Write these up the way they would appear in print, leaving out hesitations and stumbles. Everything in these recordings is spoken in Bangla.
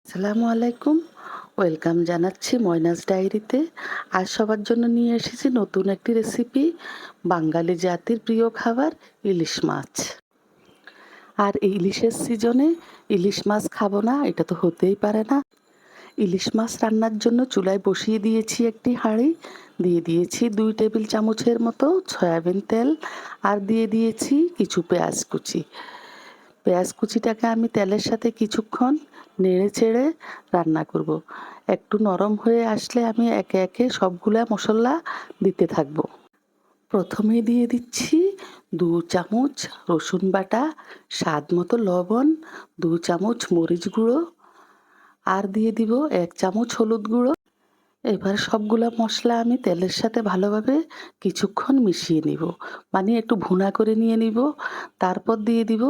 আসসালামু আলাইকুম। ওয়েলকাম জানাচ্ছি ময়নাস ডায়েরিতে। আজ সবার জন্য নিয়ে এসেছি নতুন একটি রেসিপি, বাঙালি জাতির প্রিয় খাবার ইলিশ মাছ। আর এই ইলিশের সিজনে ইলিশ মাছ খাবো না, এটা তো হতেই পারে না। ইলিশ মাছ রান্নার জন্য চুলায় বসিয়ে দিয়েছি একটি হাঁড়ি, দিয়ে দিয়েছি 2 টেবিল চামচের মতো সয়াবিন তেল, আর দিয়ে দিয়েছি কিছু পেঁয়াজ কুচি। পেঁয়াজ কুচিটাকে আমি তেলের সাথে কিছুক্ষণ নেড়ে চেড়ে রান্না করব। একটু নরম হয়ে আসলে আমি একে একে সবগুলা মশলা দিতে থাকবো। প্রথমে দিয়ে দিচ্ছি 2 চামচ রসুন বাটা, স্বাদ মতো লবণ, 2 চামচ মরিচ গুঁড়ো, আর দিয়ে দিব 1 চামচ হলুদ গুঁড়ো। এবার সবগুলা মশলা আমি তেলের সাথে ভালোভাবে কিছুক্ষণ মিশিয়ে নিব, মানে একটু ভুনা করে নিয়ে নিব। তারপর দিয়ে দিব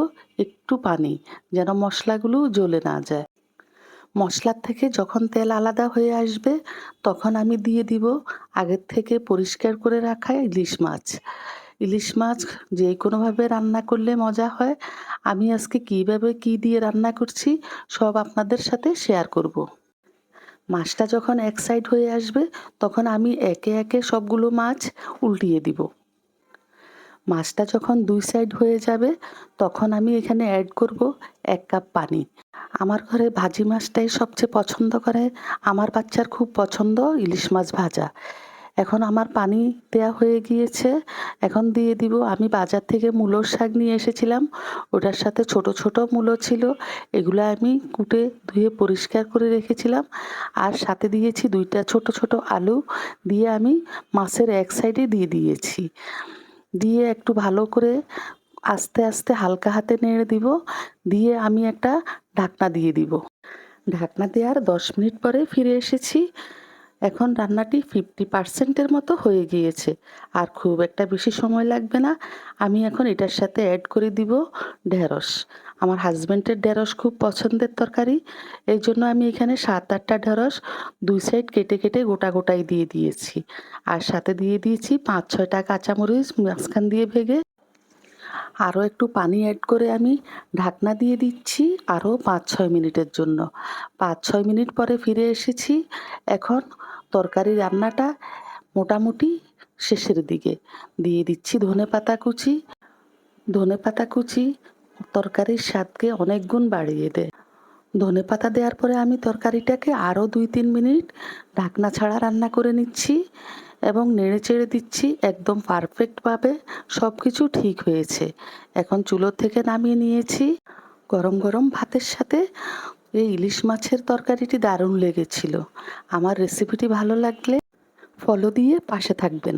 একটু পানি, যেন মশলাগুলো জ্বলে না যায়। মশলার থেকে যখন তেল আলাদা হয়ে আসবে, তখন আমি দিয়ে দিব আগের থেকে পরিষ্কার করে রাখা ইলিশ মাছ। ইলিশ মাছ যে কোনোভাবে রান্না করলে মজা হয়। আমি আজকে কীভাবে কী দিয়ে রান্না করছি সব আপনাদের সাথে শেয়ার করব। মাছটা যখন এক সাইড হয়ে আসবে, তখন আমি একে একে সবগুলো মাছ উল্টিয়ে দিব। মাছটা যখন 2 সাইড হয়ে যাবে, তখন আমি এখানে অ্যাড করব 1 কাপ পানি। আমার ঘরে ভাজি মাছটাই সবচেয়ে পছন্দ করে। আমার বাচ্চার খুব পছন্দ ইলিশ মাছ ভাজা। এখন আমার পানি দেয়া হয়ে গিয়েছে। এখন দিয়ে দিব, আমি বাজার থেকে মূলোর শাক নিয়ে এসেছিলাম। ওটার সাথে ছোট ছোট মূলো ছিল। এগুলো আমি কুটে ধুয়ে পরিষ্কার করে রেখেছিলাম। আর সাথে দিয়েছি 2টা ছোট ছোট আলু, দিয়ে আমি মাছের এক সাইডে দিয়ে দিয়েছি। দিয়ে একটু ভালো করে আস্তে আস্তে হালকা হাতে নেড়ে দিব। দিয়ে আমি একটা ঢাকনা দিয়ে দিব। ঢাকনা দেওয়ার 10 মিনিট পরে ফিরে এসেছি। এখন রান্নাটি 50% মতো হয়ে গিয়েছে, আর খুব একটা বেশি সময় লাগবে না। আমি এখন এটার সাথে অ্যাড করে দিব ঢেঁড়স। আমার হাজব্যান্ডের ঢেঁড়স খুব পছন্দের তরকারি, এই জন্য আমি এখানে 7-8টা ঢেঁড়স 2 সাইড কেটে কেটে গোটা গোটাই দিয়ে দিয়েছি। আর সাথে দিয়ে দিয়েছি 5-6টা কাঁচামরিচ মাঝখান দিয়ে ভেঙে। আরও একটু পানি অ্যাড করে আমি ঢাকনা দিয়ে দিচ্ছি আরও 5-6 মিনিটের জন্য। 5-6 মিনিট পরে ফিরে এসেছি। এখন তরকারি রান্নাটা মোটামুটি শেষের দিকে। দিয়ে দিচ্ছি ধনেপাতা কুচি। ধনেপাতা কুচি তরকারির স্বাদকে অনেক গুণ বাড়িয়ে দেয়। ধনেপাতা দেওয়ার পরে আমি তরকারিটাকে আরও 2-3 মিনিট ঢাকনা ছাড়া রান্না করে নিচ্ছি এবং নেড়ে চেড়ে দিচ্ছি। একদম পারফেক্টভাবে সব কিছু ঠিক হয়েছে। এখন চুলোর থেকে নামিয়ে নিয়েছি। গরম গরম ভাতের সাথে এই ইলিশ মাছের তরকারিটি দারুণ লেগেছিল। আমার রেসিপিটি ভালো লাগলে ফলো দিয়ে পাশে থাকবেন।